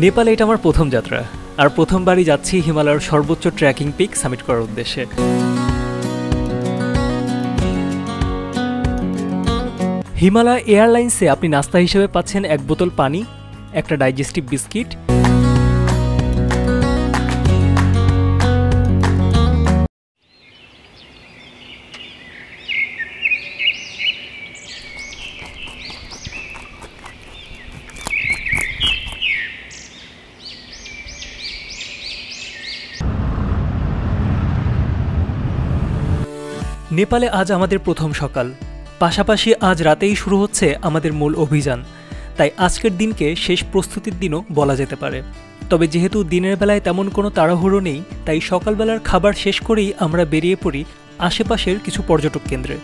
নেপালে এটা আমার প্রথম যাত্রা, আর প্রথমবারই যাচ্ছি হিমালয়ের সর্বোচ্চ ট্রেকিং পিক সামিট করার উদ্দেশ্যে। হিমালয় এয়ারলাইন্সে আপনি নাস্তা হিসেবে পাচ্ছেন এক বোতল পানি, একটা ডাইজেস্টিভ বিস্কিট, নেপালে আজ আমাদের প্রথম সকাল, পাশাপাশি আজ রাতেই শুরু হচ্ছে আমাদের মূল অভিযান। তাই আজকের দিনকে শেষ প্রস্তুতির দিনও বলা যেতে পারে। তবে যেহেতু দিনের বেলায় তেমন কোনো তাড়াহুড়ো নেই, তাই সকালবেলার খাবার শেষ করেই আমরা বেরিয়ে পড়ি আশেপাশের কিছু পর্যটক কেন্দ্রে।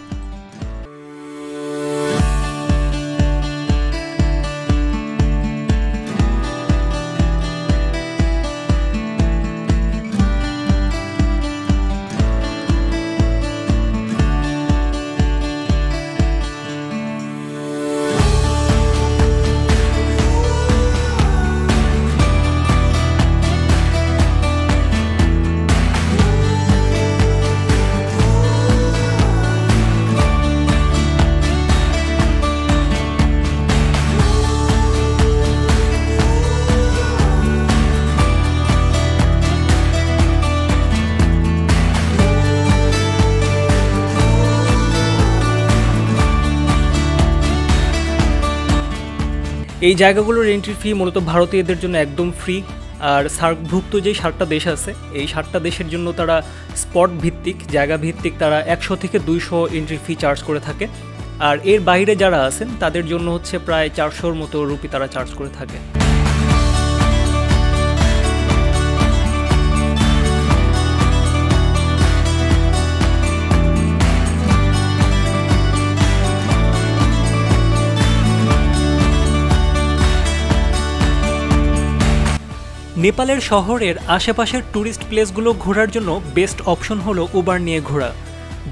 এই জায়গাগুলোর এন্ট্রি ফি মূলত ভারতীয়দের জন্য একদম ফ্রি, আর সার্কভুক্ত যেই 7টা দেশ আছে এই 7টা দেশের জন্য তারা স্পট ভিত্তিক, জায়গা ভিত্তিক তারা 100 থেকে 200 এন্ট্রি ফি চার্জ করে থাকে। আর এর বাইরে যারা আছেন তাদের জন্য হচ্ছে প্রায় 400-র মতো রুপি তারা চার্জ করে থাকে। নেপালের শহরের আশেপাশের ট্যুরিস্ট প্লেসগুলো ঘোরার জন্য বেস্ট অপশন হলো উবার নিয়ে ঘোরা।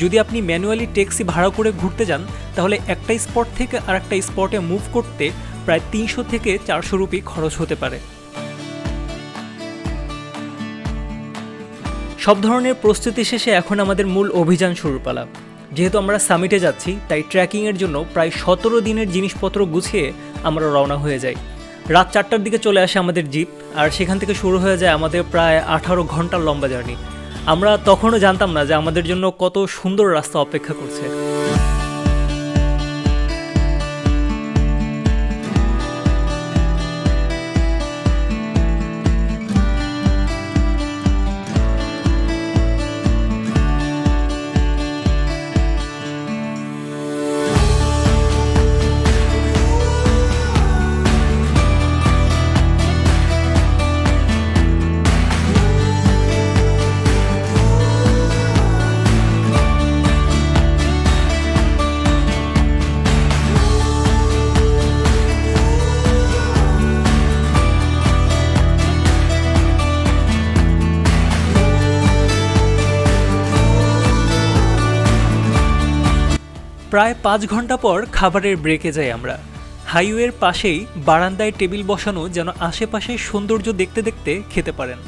যদি আপনি ম্যানুয়ালি ট্যাক্সি ভাড়া করে ঘুরতে যান তাহলে একটা স্পট থেকে আরেকটা স্পটে মুভ করতে প্রায় 300 থেকে 400 রুপি খরচ হতে পারে। সব ধরনের প্রস্তুতি শেষে এখন আমাদের মূল অভিযান শুরুর পালা। যেহেতু আমরা সামিটে যাচ্ছি তাই ট্রেকিংয়ের জন্য প্রায় 17 দিনের জিনিসপত্র গুছিয়ে আমরা রওনা হয়ে যাই। রাত 4টার দিকে চলে আসে আমাদের জিপ, আর সেখান থেকে শুরু হয়ে যায় আমাদের প্রায় 18 ঘন্টার লম্বা জার্নি। আমরা তখনও জানতাম না যে আমাদের জন্য কত সুন্দর রাস্তা অপেক্ষা করছে। প্রায় 5 ঘন্টা পর খাবারের ব্রেকে যাই আমরা। হাইওয়ের পাশেই বারান্দায় টেবিল বসানো, যেন আশেপাশে সৌন্দর্য দেখতে দেখতে খেতে পারেন।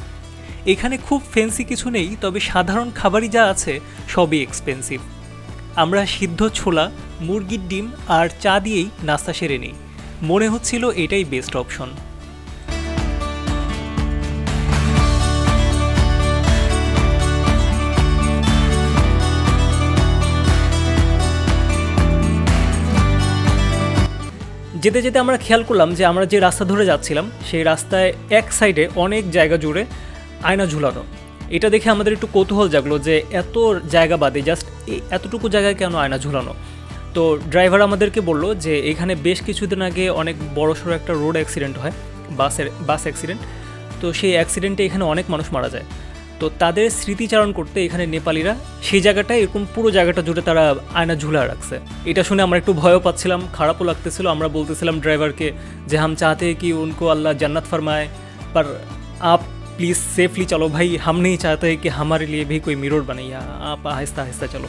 এখানে খুব ফ্যান্সি কিছু নেই, তবে সাধারণ খাবারই যা আছে সবই এক্সপেন্সিভ। আমরা সিদ্ধ ছোলা, মুরগির ডিম আর চা দিয়েই নাস্তা সেরে নিই। মনে হচ্ছিল এটাই বেস্ট অপশন। যেতে যেতে আমরা খেয়াল করলাম যে আমরা যে রাস্তা ধরে যাচ্ছিলাম সেই রাস্তায় এক সাইডে অনেক জায়গা জুড়ে আয়না ঝুলানো। এটা দেখে আমাদের একটু কৌতূহল জাগলো যে এত জায়গা বাদে জাস্ট এতটুকু জায়গায় কেন আয়না ঝুলানো। তো ড্রাইভার আমাদেরকে বলল যে এখানে বেশ কিছুদিন আগে অনেক বড়সড় একটা রোড অ্যাক্সিডেন্ট হয়, বাস অ্যাক্সিডেন্ট। তো সেই অ্যাক্সিডেন্টে এখানে অনেক মানুষ মারা যায়। তো তাদের স্মৃতিচারণ করতে এখানে নেপালিরা সেই জায়গাটায় এরকম পুরো জায়গাটা জুড়ে তারা আয়না ঝুলা রাখছে। এটা শুনে আমরা একটু ভয়ও পাচ্ছিলাম, খারাপও লাগতেছিল। আমরা বলতেছিলাম ড্রাইভারকে যে হাম চাহতে কি উनको अल्लाह जन्नत फरमाए, पर आप प्लीज़ सेफली चलो भाई, हम नहीं चाहते कि हमारे लिए भी कोई मिरर बने, आप आहिस्ता आहिस्ता चलो।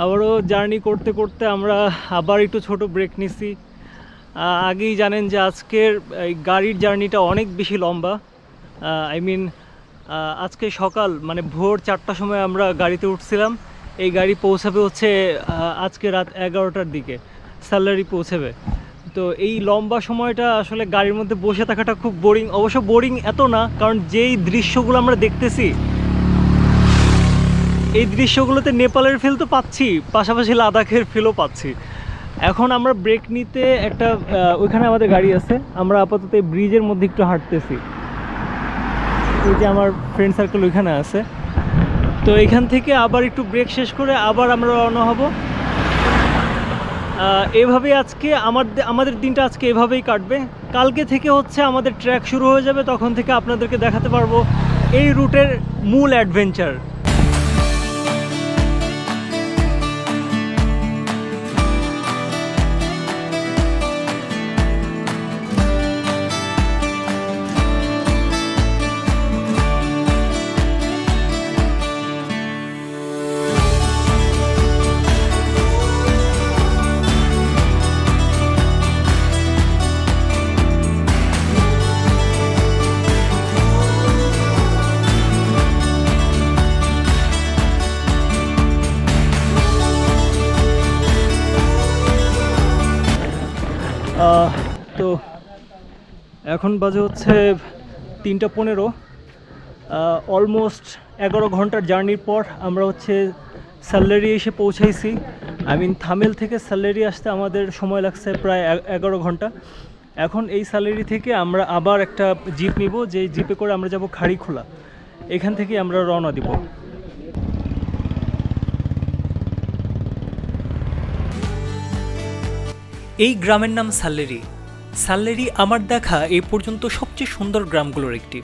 আবারও জার্নি করতে করতে আমরা আবার একটু ছোট ব্রেক নিছি। আগেই জানেন যে আজকের এই গাড়ির জার্নিটা অনেক বেশি লম্বা। আই মিন আজকে সকাল মানে ভোর 4টার সময় আমরা গাড়িতে উঠছিলাম। এই গাড়ি পৌঁছাবে হচ্ছে আজকে রাত 11টার দিকে স্যালারি পৌঁছাবে। তো এই লম্বা সময়টা আসলে গাড়ির মধ্যে বসে থাকাটা খুব বোরিং। অবশ্য বোরিং এত না, কারণ যেই দৃশ্যগুলো আমরা দেখতেছি এই দৃশ্যগুলোতে নেপালের ফিল তো পাচ্ছি, পাশাপাশি লাদাখের ফিলও পাচ্ছি। এখন আমরা ব্রেক নিতে একটা ওইখানে আমাদের গাড়ি আছে, আমরা আপাতত এই ব্রিজের মধ্যে একটু হাঁটতেছি। ওই যে আমার ফ্রেন্ড সার্কেল ওইখানে আছে। তো এখান থেকে আবার একটু ব্রেক শেষ করে আবার আমরা রওনা হব। এভাবেই আজকে আমাদের দিনটা আজকে এভাবেই কাটবে। কালকে থেকে হচ্ছে আমাদের ট্র্যাক শুরু হয়ে যাবে, তখন থেকে আপনাদেরকে দেখাতে পারবো এই রুটের মূল অ্যাডভেঞ্চার। তো এখন বাজে হচ্ছে 3টা 15। অলমোস্ট 11 ঘন্টার জার্নির পর আমরা হচ্ছে স্যালারি এসে পৌঁছাইছি। আই মিন থামেল থেকে স্যালারি আসতে আমাদের সময় লাগছে প্রায় 11 ঘন্টা। এখন এই স্যালারি থেকে আমরা আবার একটা জিপ নিব, যে জিপে করে আমরা যাব খাড়িখোলা। এখান থেকে আমরা রওনা দিব। এই গ্রামের নাম সাল্লেরি। সাল্লেরি আমার দেখা এই পর্যন্ত সবচেয়ে সুন্দর গ্রামগুলোর একটি।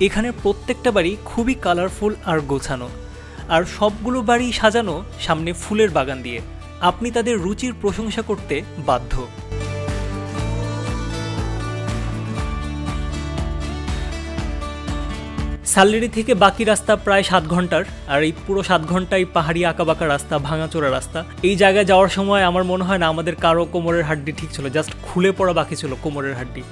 এখানের প্রত্যেকটা বাড়ি খুবই কালারফুল আর গোছানো, আর সবগুলো বাড়ি সাজানো সামনে ফুলের বাগান দিয়ে। আপনি তাদের রুচির প্রশংসা করতে বাধ্য। সাল্লেরি থেকে বাকি রাস্তা প্রায় 7 ঘন্টার, আর এই পুরো 7 ঘন্টায় পাহাড়ি আঁকাবাঁকা রাস্তা, ভাঙাচোরা রাস্তা। এই জায়গায় যাওয়ার সময় আমার মনে হয় না আমাদের কারো কোমরের হাড্ডি ঠিক ছিল, জাস্ট খুলে পড়া বাকি ছিল কোমরের হাড্ডি।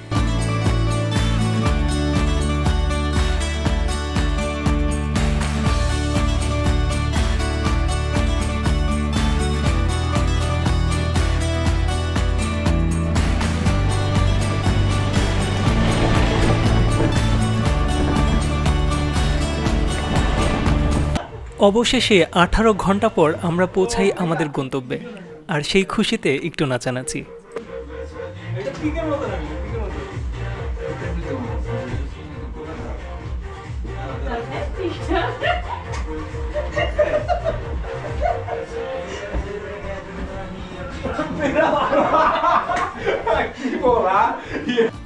অবশেষে 18 ঘন্টা পর আমরা পৌঁছাই আমাদের গন্তব্যে, আর সেই খুশিতে একটু নাচানাচি।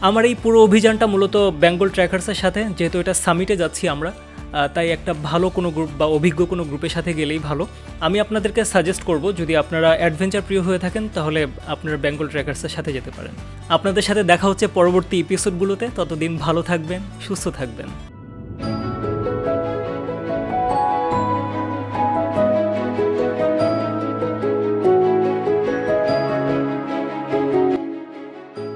আমার এই পুরো অভিযানটা মূলত বেঙ্গল ট্র্যাকার্সের সাথে, যেহেতু এটা সামিটে যাচ্ছি আমরা, তাই একটা ভালো কোনো গ্রুপ বা অভিজ্ঞ কোনো গ্রুপের সাথে গেলেই ভালো। আমি আপনাদেরকে সাজেস্ট করব, যদি আপনারা অ্যাডভেঞ্চার প্রিয় হয়ে থাকেন তাহলে আপনারা বেঙ্গল ট্র্যাকার্সের সাথে যেতে পারেন। আপনাদের সাথে দেখা হচ্ছে পরবর্তী এপিসোডগুলোতে। ততদিন ভালো থাকবেন, সুস্থ থাকবেন।